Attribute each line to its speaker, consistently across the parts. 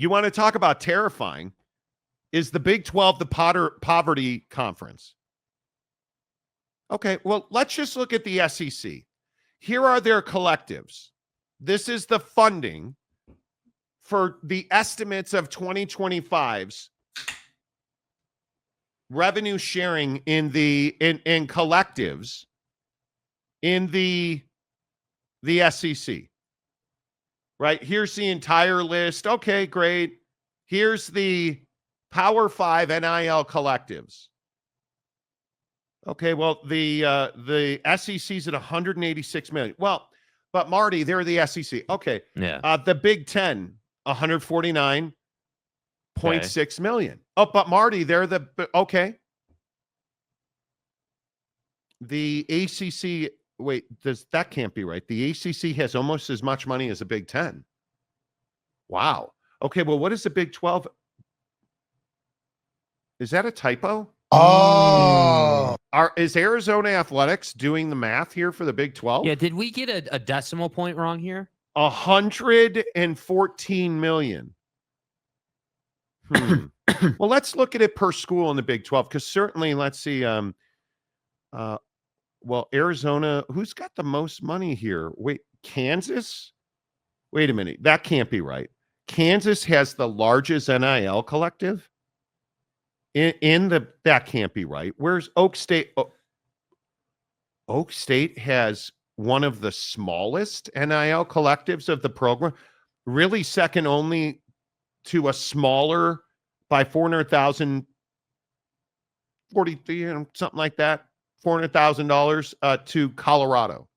Speaker 1: You want to talk about terrifying? Is the Big 12 the poverty conference? Okay, well, let's just look at the SEC. Here are their collectives. This is the funding for the estimates of 2025's revenue sharing in collectives in the SEC. Right? Here's the entire list. Okay, great. Here's the Power 5 NIL collectives. Okay, well, the SEC's at 186 million. Well, but Marty, they're the SEC. Okay.
Speaker 2: Yeah.
Speaker 1: The Big 10, 149.6 million. Oh, but Marty, they're the okay. The ACC, wait, that can't be right. The ACC has almost as much money as the Big 10. Wow. Okay, well, what is the Big 12? Is that a typo?
Speaker 3: Oh.
Speaker 1: Is Arizona Athletics doing the math here for the Big 12?
Speaker 2: Yeah, did we get a decimal point wrong here?
Speaker 1: 114 million. Well, let's look at it per school in the Big 12, because certainly, let's see. Well, Arizona, who's got the most money here? Wait, Kansas? Wait a minute. That can't be right. Kansas has the largest NIL collective. That can't be right. Where's Oak State? Oak State has one of the smallest NIL collectives of the program, really second only to a smaller by 400,000, 43, something like that, $400,000 to Colorado.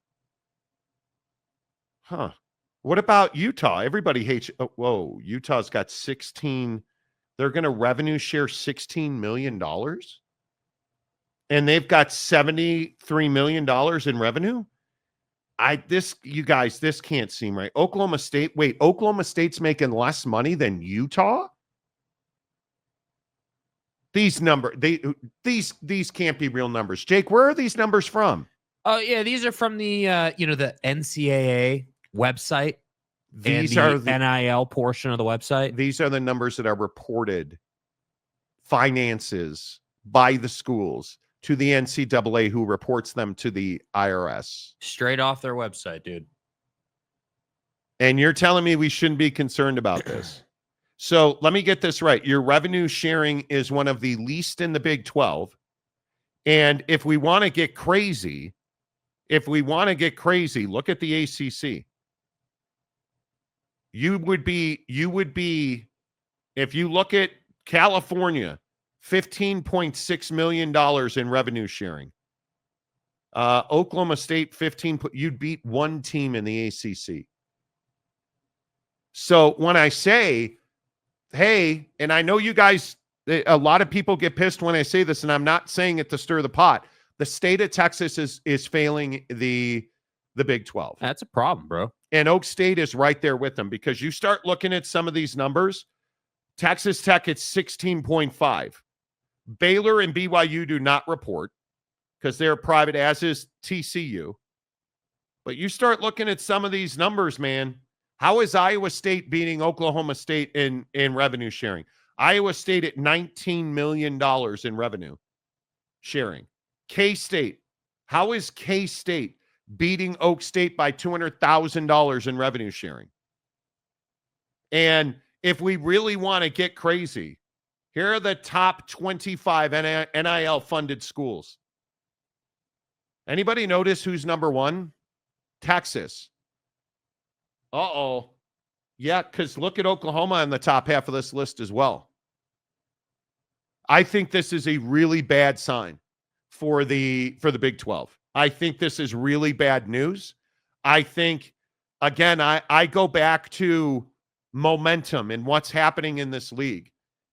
Speaker 1: Huh. What about Utah? Everybody hates. Oh, whoa, Utah's got 16. They're going to revenue share $16 million. And they've got $73 million in revenue. You guys, this can't seem right. Oklahoma State. Wait, Oklahoma State's making less money than Utah? These these can't be real numbers. Jake, where are these numbers from?
Speaker 2: Oh, yeah, these are from the the NCAA website.
Speaker 1: These
Speaker 2: are
Speaker 1: the
Speaker 2: NIL portion of the website.
Speaker 1: These are the numbers that are reported finances by the schools to the NCAA, who reports them to the IRS.
Speaker 2: Straight off their website, dude.
Speaker 1: And you're telling me we shouldn't be concerned about this? So let me get this right. Your revenue sharing is one of the least in the Big 12. And if we want to get crazy, look at the ACC. You would be, if you look at California, $15.6 million in revenue sharing. Oklahoma State, 15. You'd beat one team in the ACC. So when I say, hey, and I know you guys, a lot of people get pissed when I say this, and I'm not saying it to stir the pot. The state of Texas is failing the Big 12.
Speaker 2: That's a problem, bro.
Speaker 1: And Oak State is right there with them, because you start looking at some of these numbers. Texas Tech, it's 16.5. Baylor and BYU do not report because they're private, as is TCU. But you start looking at some of these numbers, man. How is Iowa State beating Oklahoma State in revenue sharing? Iowa State at $19 million in revenue sharing. K-State. How is K-State beating Oak State by $200,000 in revenue sharing? And if we really want to get crazy, here are the top 25 NIL funded schools. Anybody notice who's number one? Texas. Uh-oh. Yeah, because look at Oklahoma in the top half of this list as well. I think this is a really bad sign for the Big 12. I think this is really bad news. I think, again, I go back to momentum and what's happening in this league.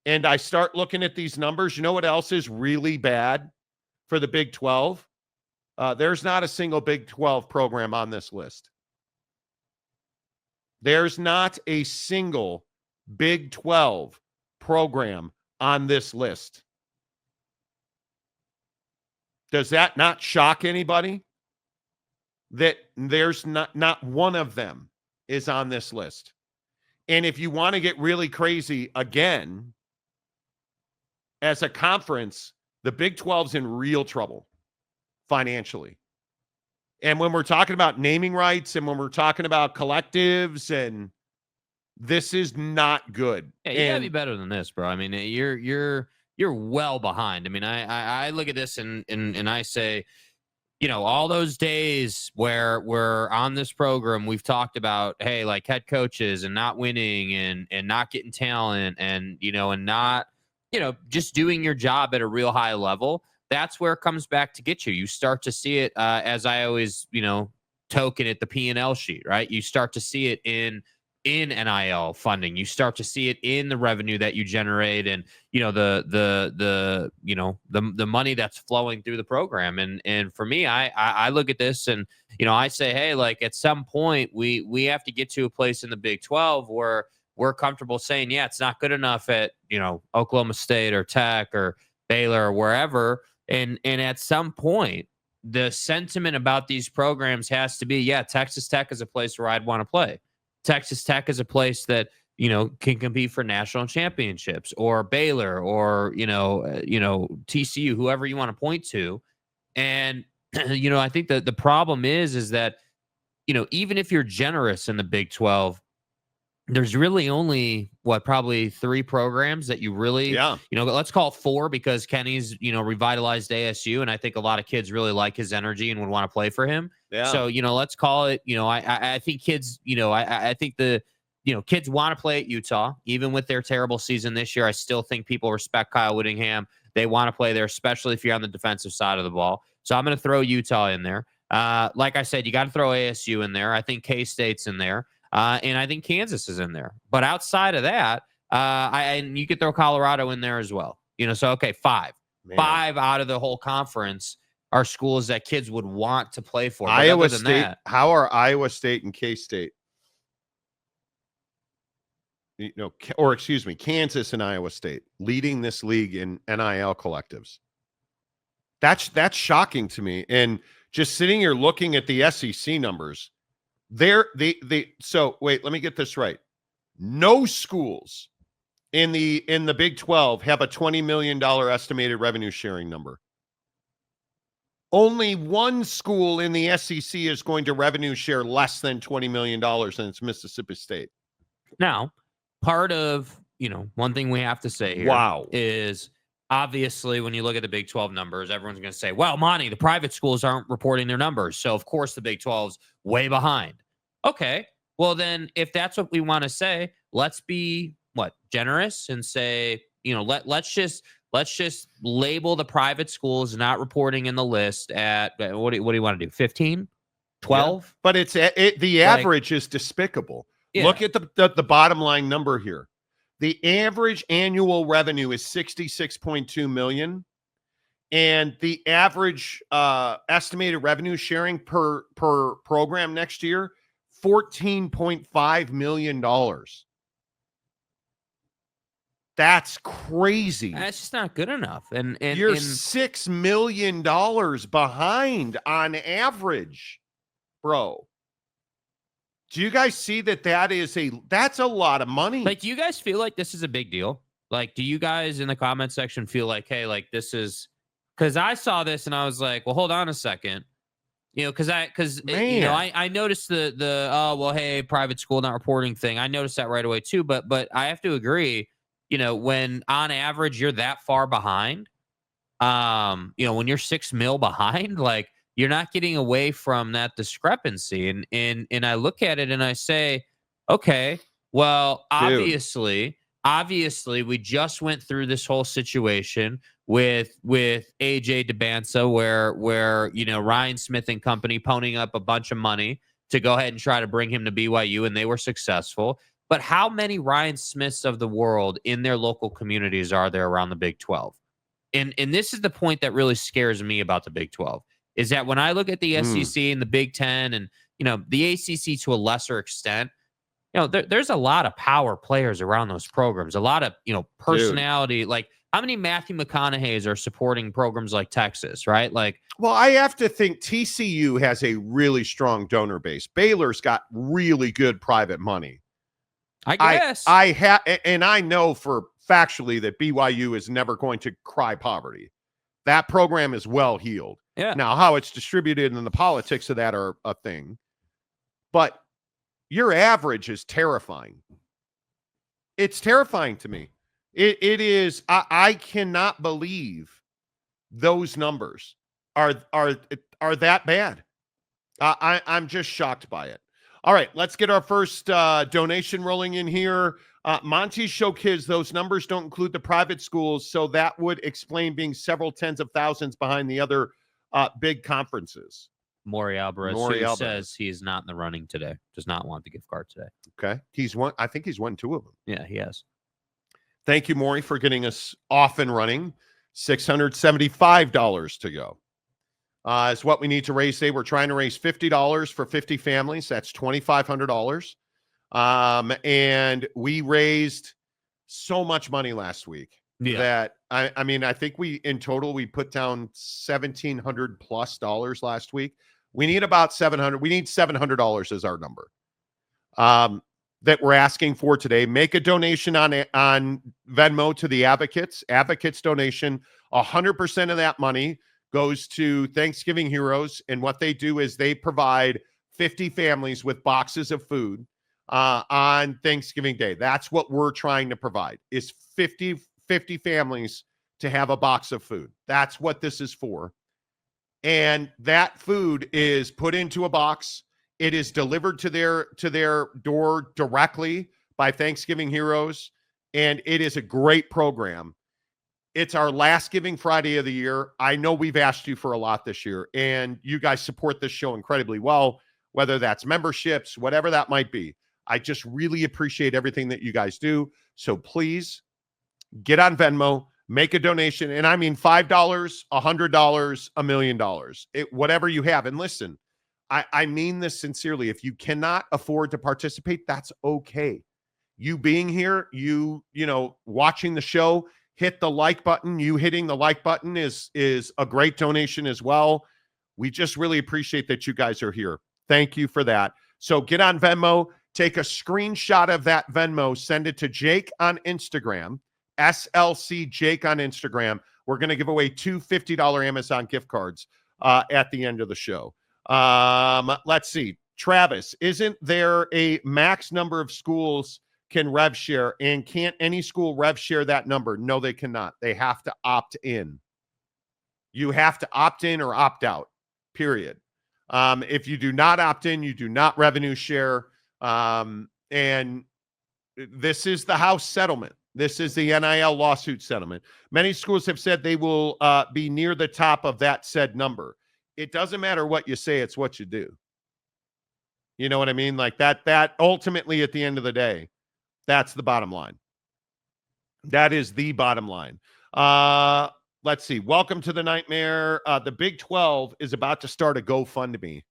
Speaker 1: And I start looking at these numbers. You know what else is really bad for the Big 12? There's not a single Big 12 program on this list. There's not a single Big 12 program on this list. Does that not shock anybody? That there's not one of them is on this list. And if you want to get really crazy again, as a conference, the Big 12's in real trouble financially. And when we're talking about naming rights and when we're talking about collectives, and this is not good.
Speaker 2: Yeah, you gotta be better than this, bro. I mean, you're well behind. I mean, I look at this and I say, you know, all those days where we're on this program, we've talked about, hey, like head coaches and not winning and not getting talent and, you know, and not, you know, just doing your job at a real high level. That's where it comes back to get you. You start to see it as I always, you know, token at the P&L sheet, right? You start to see it in NIL funding. You start to see it in the revenue that you generate and, you know, the you know, the money that's flowing through the program. And for me, I look at this and, you know, I say, hey, like at some point we have to get to a place in the Big 12 where we're comfortable saying, yeah, it's not good enough at, you know, Oklahoma State or Tech or Baylor or wherever. And at some point, the sentiment about these programs has to be, yeah, Texas Tech is a place where I'd want to play. Texas Tech is a place that, you know, can compete for national championships, or Baylor, or, you know, TCU, whoever you want to point to. And, you know, I think that the problem is that, you know, even if you're generous in the Big 12, there's really only probably 3 programs that you really,
Speaker 1: Yeah.
Speaker 2: you know, let's call it 4 because Kenny's, you know, revitalized ASU. And I think a lot of kids really like his energy and would want to play for him.
Speaker 1: Yeah.
Speaker 2: So, you know, let's call it, you know, I think kids, you know, I think you know, kids want to play at Utah, even with their terrible season this year. I still think people respect Kyle Whittingham. They want to play there, especially if you're on the defensive side of the ball. So I'm going to throw Utah in there. Like I said, you got to throw ASU in there. I think K-State's in there. And I think Kansas is in there. But outside of that, and you could throw Colorado in there as well. You know, so, okay, 5.
Speaker 1: Man.
Speaker 2: 5 out of the whole conference are schools that kids would want to play for. But
Speaker 1: Iowa
Speaker 2: other than
Speaker 1: State.
Speaker 2: that,
Speaker 1: How are Iowa State and K-State? You know, or excuse me, Kansas and Iowa State leading this league in NIL collectives. That's shocking to me. And just sitting here looking at the SEC numbers, so wait, let me get this right. No schools in the Big 12 have a $20 million estimated revenue sharing number. Only one school in the SEC is going to revenue share less than $20 million, and it's Mississippi State.
Speaker 2: now, part of, you know, one thing we have to say here
Speaker 1: Wow.
Speaker 2: is obviously when you look at the Big 12 numbers, everyone's going to say, well, Monty, the private schools aren't reporting their numbers. So, of course, the Big 12's way behind. Okay, well, then if that's what we want to say, let's be generous and say, you know, let's just label the private schools not reporting in the list at what do you want to do? 15, 12?
Speaker 1: Yeah. But the average is despicable.
Speaker 2: Yeah.
Speaker 1: Look at the bottom line number here. The average annual revenue is $66.2 million, and the average estimated revenue sharing per program next year, $14.5 million. That's crazy.
Speaker 2: That's just not good enough. And
Speaker 1: you're $6 million behind on average, bro. Do you guys see that's a lot of money?
Speaker 2: like, do you guys feel like this is a big deal? Like, do you guys in the comment section feel like, hey, like this is, because I saw this and I was like, well, hold on a second. You know, because you know, I noticed the oh, well, hey, private school not reporting thing. I noticed that right away too. But I have to agree, you know, when on average you're that far behind, you know, when you're $6 million behind, like, you're not getting away from that discrepancy. And I look at it and I say, okay, well, obviously we just went through this whole situation with AJ DeBanza where, you know, Ryan Smith and company ponying up a bunch of money to go ahead and try to bring him to BYU, and they were successful. But how many Ryan Smiths of the world in their local communities are there around the Big 12? And this is the point that really scares me about the Big 12. Is that when I look at the SEC and the Big 10 and, you know, the ACC to a lesser extent, you know, there's a lot of power players around those programs, a lot of, you know, personality. Dude. Like, how many Matthew McConaughey's are supporting programs like Texas, right? Like,
Speaker 1: well, I have to think TCU has a really strong donor base. Baylor's got really good private money.
Speaker 2: I guess.
Speaker 1: And I know for factually that BYU is never going to cry poverty. That program is well heeled.
Speaker 2: Yeah.
Speaker 1: Now, how it's distributed and the politics of that are a thing. But your average is terrifying. It's terrifying to me. It is. I cannot believe those numbers are that bad. I'm just shocked by it. All right, let's get our first donation rolling in here. Monty Show kids, those numbers don't include the private schools, so that would explain being several tens of thousands behind the other big conferences.
Speaker 2: Maury Alvarez,
Speaker 1: Maury
Speaker 2: who
Speaker 1: Alvarez
Speaker 2: says he is not in the running today, does not want the gift card today.
Speaker 1: Okay, I think he's won 2 of them.
Speaker 2: Yeah, he has.
Speaker 1: Thank you, Maury, for getting us off and running. $675 to go. Is what we need to raise today. We're trying to raise $50 for 50 families. That's $2,500. And we raised so much money last week that I mean, I think in total we put down $1,700+ last week. We need about $700. We need $700 as our number. That we're asking for today. Make a donation on Venmo to the Advocates. Advocates donation. 100% of that money goes to Thanksgiving Heroes, and what they do is they provide 50 families with boxes of food on Thanksgiving Day. That's what we're trying to provide, is 50 families to have a box of food. That's what this is for. And that food is put into a box. It is delivered to their door directly by Thanksgiving Heroes, and it is a great program. It's our last Giving Friday of the year. I know we've asked you for a lot this year, and you guys support this show incredibly well, whether that's memberships, whatever that might be. I just really appreciate everything that you guys do. So please get on Venmo, make a donation. And I mean $5, $100, $1 million, whatever you have. And listen, I mean this sincerely. If you cannot afford to participate, that's okay. You being here, you watching the show, hit the like button. You hitting the like button is a great donation as well. We just really appreciate that you guys are here. Thank you for that. So get on Venmo, take a screenshot of that Venmo, send it to Jake on Instagram, SLC Jake on Instagram. We're going to give away 2 $50 Amazon gift cards at the end of the show. Let's see. Travis, isn't there a max number of schools can rev share, and can't any school rev share that number? No, they cannot. They have to opt in. You have to opt in or opt out, period. If you do not opt in, you do not revenue share. And this is the House settlement. This is the NIL lawsuit settlement. Many schools have said they will be near the top of that said number. It doesn't matter what you say, it's what you do. You know what I mean? Like that ultimately at the end of the day, that's the bottom line. That is the bottom line. Let's see. Welcome to the nightmare. The Big 12 is about to start a GoFundMe.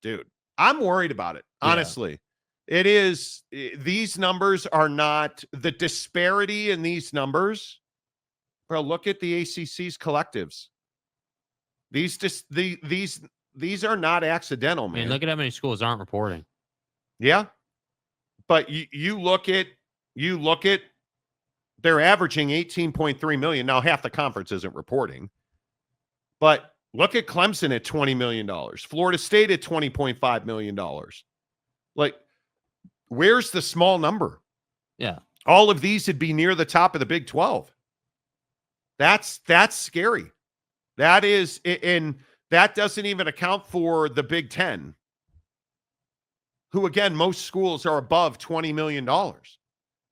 Speaker 1: Dude, I'm worried about it. Honestly, it is. These numbers are not the disparity in these numbers. Bro, look at the ACC's collectives. These are not accidental, man.
Speaker 2: I mean, look at how many schools aren't reporting.
Speaker 1: Yeah. But you look at they're averaging 18.3 million. Now half the conference isn't reporting. But look at Clemson at $20 million. Florida State at $20.5 million. Like, where's the small number?
Speaker 2: Yeah.
Speaker 1: All of these would be near the top of the Big 12. That's scary. That is, and that doesn't even account for the Big 10, who, again, most schools are above $20 million.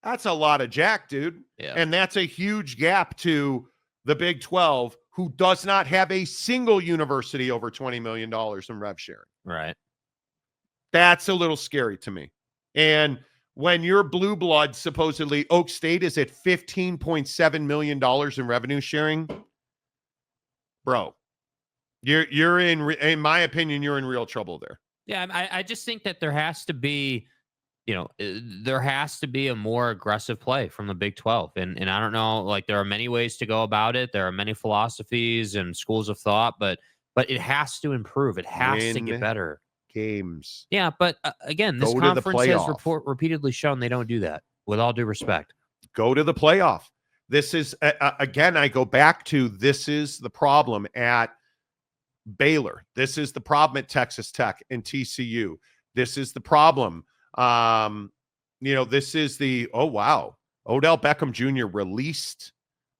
Speaker 1: That's a lot of jack, dude.
Speaker 2: Yeah.
Speaker 1: And that's a huge gap to the Big 12, who does not have a single university over $20 million in rev sharing.
Speaker 2: Right.
Speaker 1: That's a little scary to me. And when your blue blood, supposedly Oak State, is at $15.7 million in revenue sharing, bro, you're in my opinion, you're in real trouble there.
Speaker 2: Yeah, I just think that there has to be, there has to be a more aggressive play from the Big 12. And I don't know, like, there are many ways to go about it. There are many philosophies and schools of thought, but it has to improve. It has to get better.
Speaker 1: games.
Speaker 2: Yeah, but again, this
Speaker 1: Go to the
Speaker 2: conference has
Speaker 1: playoff.
Speaker 2: repeatedly shown they don't do that. With all due respect,
Speaker 1: Go to the playoff. This is again, I go back to this is the problem at Baylor. This is the problem at Texas Tech and TCU. This is the problem. This is the wow. Odell Beckham Jr. released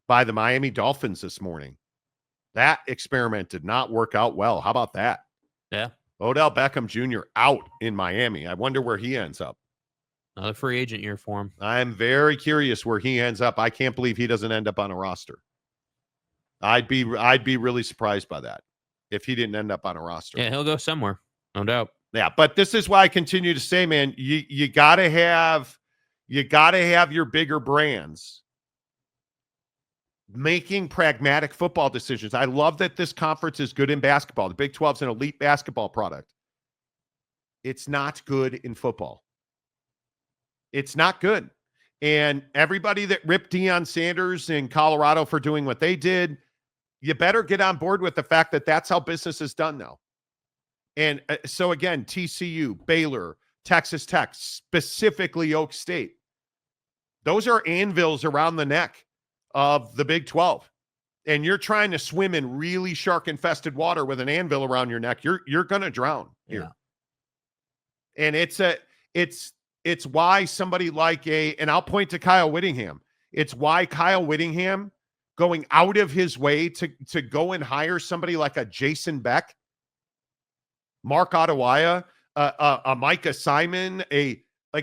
Speaker 1: by the Miami Dolphins this morning. That experiment did not work out well. How about that?
Speaker 2: Yeah.
Speaker 1: Odell Beckham Jr. out in Miami. I wonder where he ends up.
Speaker 2: Another free agent year for him.
Speaker 1: I'm very curious where he ends up. I can't believe he doesn't end up on a roster. I'd be really surprised by that if he didn't end up on a roster.
Speaker 2: Yeah, he'll go somewhere, no doubt.
Speaker 1: Yeah, but this is why I continue to say, man, you gotta have your bigger brands making pragmatic football decisions. I love that this conference is good in basketball. The Big 12 is an elite basketball product. It's not good in football. It's not good. And everybody that ripped Deion Sanders in Colorado for doing what they did, you better get on board with the fact that that's how business is done now. And so again, TCU, Baylor, Texas Tech, specifically Oak State. Those are anvils around the neck of the Big 12. And you're trying to swim in really shark-infested water with an anvil around your neck. You're going to drown here. Yeah. And it's why somebody like and I'll point to Kyle Whittingham. It's why Kyle Whittingham going out of his way to go and hire somebody like a Jason Beck, Mark Ottawaya, a Micah Simon,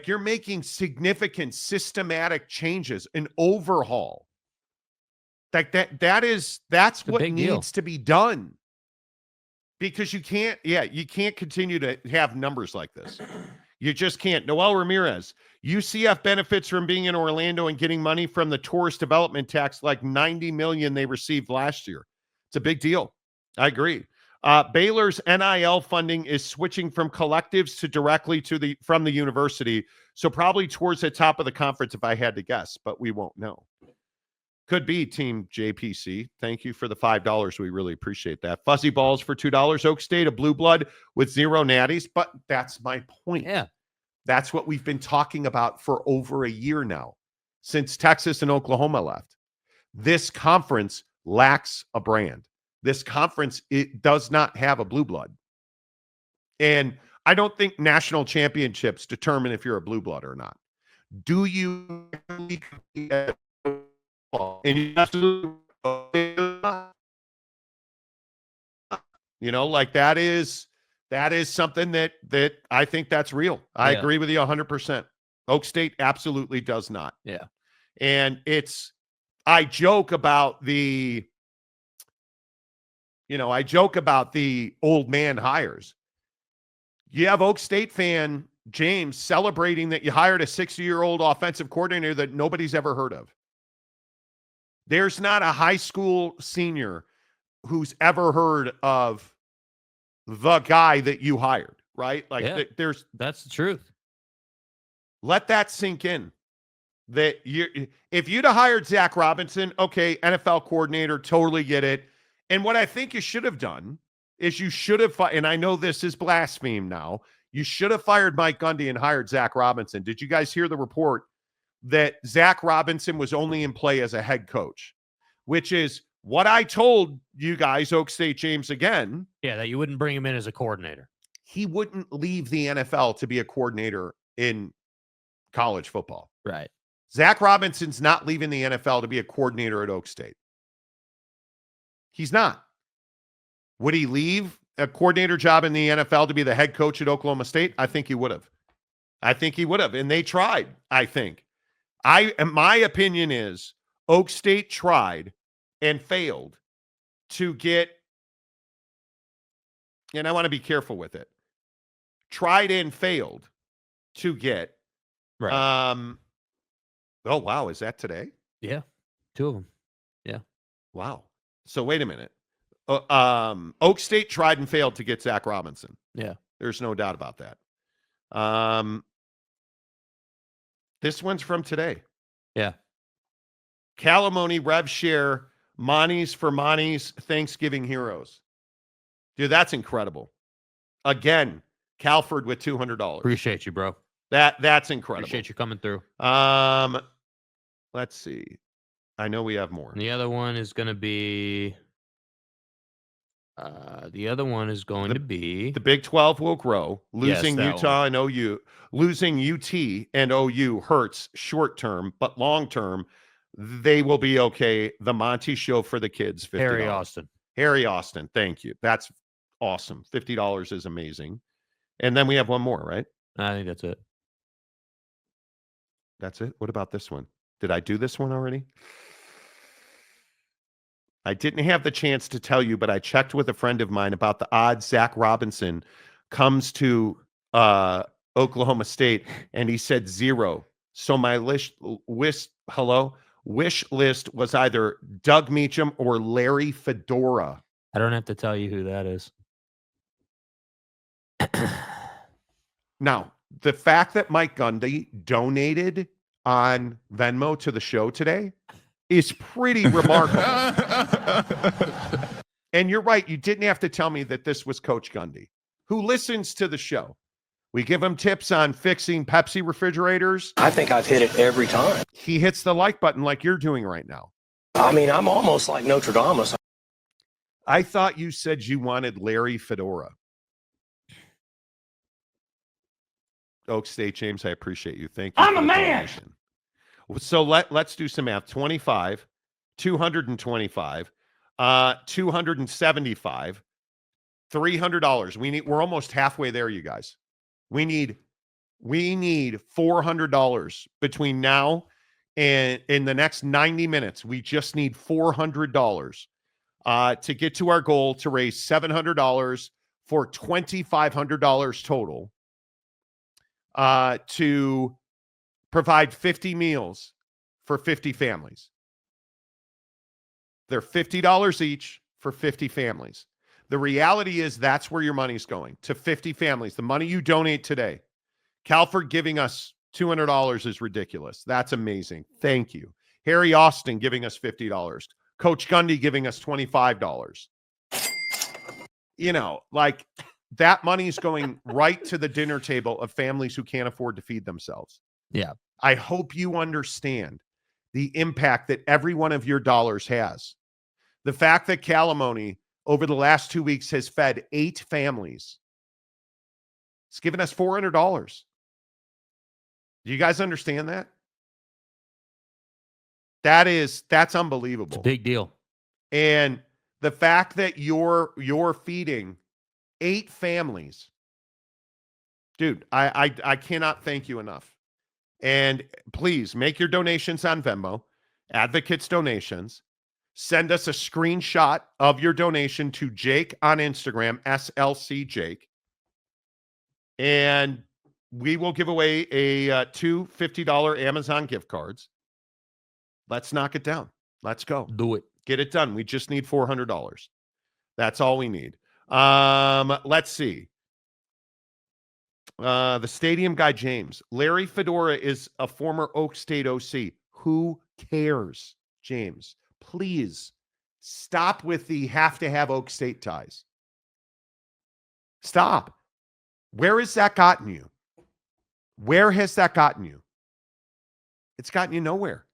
Speaker 1: you're making significant systematic changes, an overhaul. Like that's what needs to be done. Because you can't continue to have numbers like this. You just can't. Noel Ramirez, UCF benefits from being in Orlando and getting money from the tourist development tax, like $90 million they received last year. It's a big deal. I agree. Baylor's NIL funding is switching from collectives to directly from the university. So probably towards the top of the conference, if I had to guess, but we won't know. Could be Team JPC. Thank you for the $5. We really appreciate that. Fuzzy balls for $2. Oak State, a blue blood with 0 natties. But that's my point.
Speaker 2: Yeah.
Speaker 1: That's what we've been talking about for over a year now, since Texas and Oklahoma left. This conference lacks a brand. This conference, it does not have a blue blood. And I don't think national championships determine if you're a blue blood or not. Do you compete at football? And you absolutely, that is something that I think that's real. I agree with you 100%. Oak State absolutely does not.
Speaker 2: Yeah.
Speaker 1: And I joke about the old man hires. You have Oak State fan James celebrating that you hired a 60-year-old offensive coordinator that nobody's ever heard of. There's not a high school senior who's ever heard of the guy that you hired, right?
Speaker 2: That's the truth.
Speaker 1: Let that sink in. That if you'd have hired Zach Robinson, okay, NFL coordinator, totally get it. And what I think you should have done is you should have, and I know this is blaspheme now, you should have fired Mike Gundy and hired Zach Robinson. Did you guys hear the report that Zach Robinson was only in play as a head coach, which is what I told you guys, Oak State James, again.
Speaker 2: Yeah, that you wouldn't bring him in as a coordinator.
Speaker 1: He wouldn't leave the NFL to be a coordinator in college football.
Speaker 2: Right.
Speaker 1: Zach Robinson's not leaving the NFL to be a coordinator at Oak State. He's not. Would he leave a coordinator job in the NFL to be the head coach at Oklahoma State? I think he would have. And they tried, I think. My opinion is Oak State tried and failed to get, and I want to be careful with it, tried and failed to get,
Speaker 2: right.
Speaker 1: Oh, wow. Is that today?
Speaker 2: Yeah. 2 of them. Yeah.
Speaker 1: Wow. So wait a minute. Oak State tried and failed to get Zach Robinson.
Speaker 2: Yeah.
Speaker 1: There's no doubt about that. This one's from today.
Speaker 2: Yeah.
Speaker 1: Calamoni, rev share, Monty's for Monty's Thanksgiving heroes. Dude, that's incredible. Again, Calford with $200.
Speaker 2: Appreciate you, bro.
Speaker 1: That's incredible.
Speaker 2: Appreciate you coming through.
Speaker 1: Let's see. I know we have more.
Speaker 2: And the other one is going to be.
Speaker 1: The Big 12 will grow. Losing
Speaker 2: Yes,
Speaker 1: Utah and OU, losing UT and OU hurts short term, but long term, they will be okay. The Monty Show for the kids. $50. Harry Austin. Thank you. That's awesome. $50 is amazing. And then we have one more, right?
Speaker 2: I think that's it.
Speaker 1: That's it. What about this one? Did I do this one already? I didn't have the chance to tell you, but I checked with a friend of mine about the odds Zach Robinson comes to Oklahoma State, and he said 0. So my wish list was either Doug Meacham or Larry Fedora.
Speaker 2: I don't have to tell you who that is.
Speaker 1: Now, the fact that Mike Gundy donated on Venmo to the show today is pretty remarkable. And you're right. You didn't have to tell me that this was Coach Gundy, who listens to the show. We give him tips on fixing Pepsi refrigerators.
Speaker 4: I think I've hit it every time.
Speaker 1: He hits the like button like you're doing right now.
Speaker 4: I mean, I'm almost like Notre Dame.
Speaker 1: I thought you said you wanted Larry Fedora. Oak State, James, I appreciate you. Thank you.
Speaker 4: I'm a man.
Speaker 1: Donation. So let's do some math. 25, 225, 275, $300. We're almost halfway there, you guys. We need $400 between now and in the next 90 minutes. We just need $400 to get to our goal to raise $700 for $2,500 total to provide 50 meals for 50 families. They're $50 each for 50 families. The reality is that's where your money's going, to 50 families. The money you donate today. Calford giving us $200 is ridiculous. That's amazing. Thank you. Harry Austin giving us $50. Coach Gundy giving us $25. You know, like that money's going right to the dinner table of families who can't afford to feed themselves.
Speaker 2: Yeah.
Speaker 1: I hope you understand the impact that every one of your dollars has. The fact that Calamoni over the last 2 weeks has fed 8 families. It's given us $400. Do you guys understand that? That's unbelievable.
Speaker 2: It's a big deal.
Speaker 1: And the fact that you're feeding 8 families, dude, I cannot thank you enough. And please make your donations on Venmo, Advocates Donations. Send us a screenshot of your donation to Jake on Instagram, SLC Jake. And we will give away two $50 Amazon gift cards. Let's knock it down. Let's go.
Speaker 2: Do it.
Speaker 1: Get it done. We just need $400. That's all we need. Let's see. The stadium guy, James. Larry Fedora is a former Oak State OC. Who cares, James? Please stop with the have to have Oak State ties. Stop. Where has that gotten you? Where has that gotten you? It's gotten you nowhere.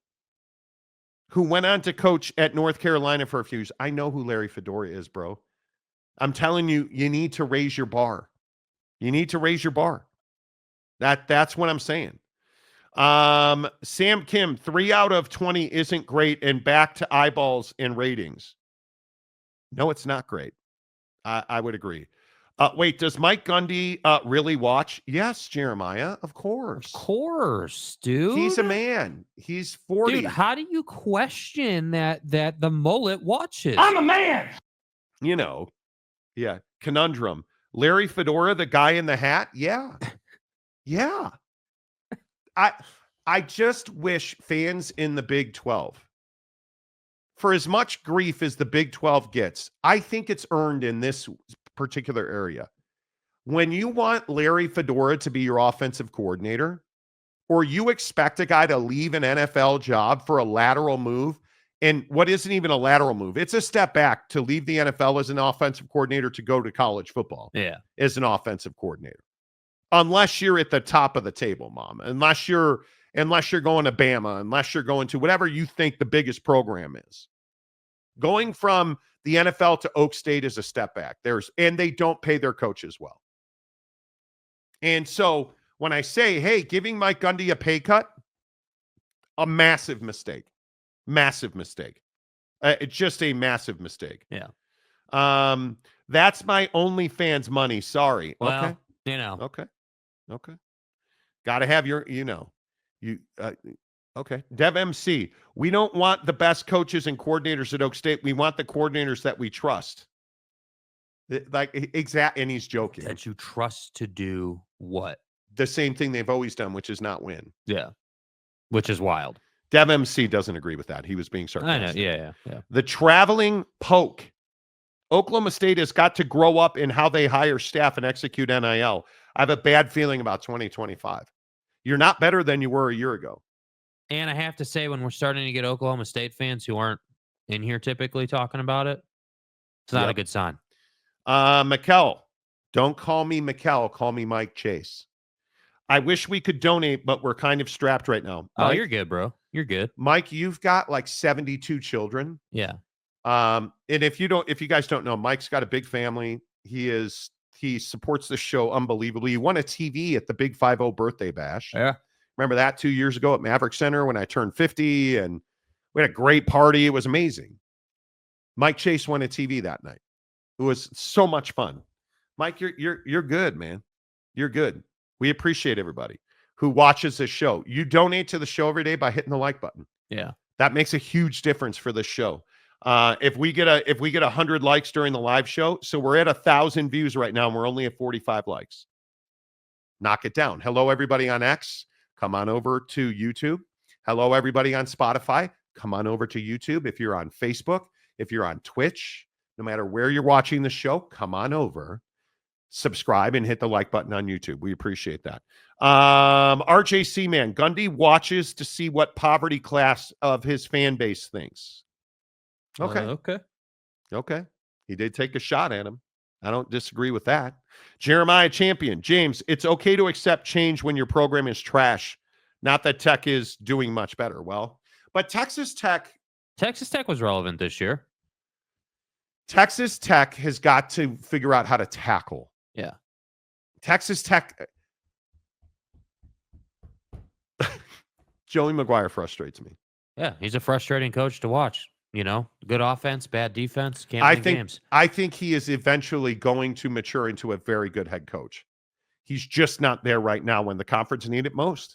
Speaker 1: Who went on to coach at North Carolina for a few years. I know who Larry Fedora is, bro. I'm telling you, you need to raise your bar. You need to raise your bar. That's what I'm saying. Sam Kim, 3 out of 20 isn't great, and back to eyeballs and ratings. No, it's not great. I would agree. Wait, does Mike Gundy really watch? Yes, Jeremiah, of course.
Speaker 2: Of course, dude.
Speaker 1: He's a man. He's 40.
Speaker 2: Dude, how do you question that the mullet watches?
Speaker 4: I'm a man.
Speaker 1: You know, yeah, conundrum. Larry Fedora, the guy in the hat? Yeah. Yeah. I just wish fans in the Big 12, for as much grief as the Big 12 gets, I think it's earned in this particular area. When you want Larry Fedora to be your offensive coordinator, or you expect a guy to leave an NFL job for a lateral move, and what isn't even a lateral move, it's a step back to leave the NFL as an offensive coordinator to go to college football
Speaker 2: Yeah.
Speaker 1: as an offensive coordinator. unless you're at the top of the table, Mom. Unless you're going to Bama, unless you're going to whatever you think the biggest program is. Going from the NFL to Oak State is a step back. And they don't pay their coaches well. And so when I say, hey, giving Mike Gundy a pay cut, a massive mistake. Massive mistake. It's just a massive mistake.
Speaker 2: Yeah.
Speaker 1: That's my OnlyFans money. Sorry.
Speaker 2: Well,
Speaker 1: okay.
Speaker 2: you know.
Speaker 1: Okay. Got to have your, okay. Dev MC. We don't want the best coaches and coordinators at Oak State. We want the coordinators that we trust. And he's joking.
Speaker 2: That you trust to do what?
Speaker 1: The same thing they've always done, which is not win.
Speaker 2: Yeah. Which is wild.
Speaker 1: Dev MC doesn't agree with that. He was being sarcastic.
Speaker 2: I know. Yeah.
Speaker 1: The traveling poke. Oklahoma State has got to grow up in how they hire staff and execute NIL. I have a bad feeling about 2025. You're not better than you were a year ago.
Speaker 2: And I have to say, when we're starting to get Oklahoma State fans who aren't in here typically talking about it, it's not a good sign.
Speaker 1: Mikkel. Don't call me Mikkel. Call me Mike Chase. I wish we could donate, but we're kind of strapped right now.
Speaker 2: Oh,
Speaker 1: Mike,
Speaker 2: you're good, bro. You're good.
Speaker 1: Mike, you've got like 72 children.
Speaker 2: Yeah.
Speaker 1: And if you guys don't know, Mike's got a big family. He supports the show unbelievably. He won a TV at the Big 5-0 birthday bash.
Speaker 2: Yeah.
Speaker 1: Remember that 2 years ago at Maverick Center when I turned 50, and we had a great party. It was amazing. Mike Chase won a TV that night. It was so much fun. Mike, you're good, man. You're good. We appreciate everybody who watches this show. You donate to the show every day by hitting the like button.
Speaker 2: Yeah.
Speaker 1: That makes a huge difference for this show. If we get 100 likes during the live show, so we're at 1,000 views right now, and we're only at 45 likes. Knock it down. Hello, everybody on X. Come on over to YouTube. Hello, everybody on Spotify. Come on over to YouTube. If you're on Facebook, if you're on Twitch, no matter where you're watching the show, come on over, subscribe, and hit the like button on YouTube. We appreciate that. RJC man, Gundy watches to see what poverty class of his fan base thinks. Okay. He did take a shot at him. I don't disagree with that. Jeremiah Champion. James, it's okay to accept change when your program is trash. Not that Tech is doing much better. Well, but Texas Tech
Speaker 2: was relevant this year.
Speaker 1: Texas Tech has got to figure out how to tackle.
Speaker 2: Yeah.
Speaker 1: Texas Tech. Joey McGuire frustrates me.
Speaker 2: Yeah, he's a frustrating coach to watch. Good offense, bad defense, can't win games.
Speaker 1: I think he is eventually going to mature into a very good head coach. He's just not there right now when the conference needs it most.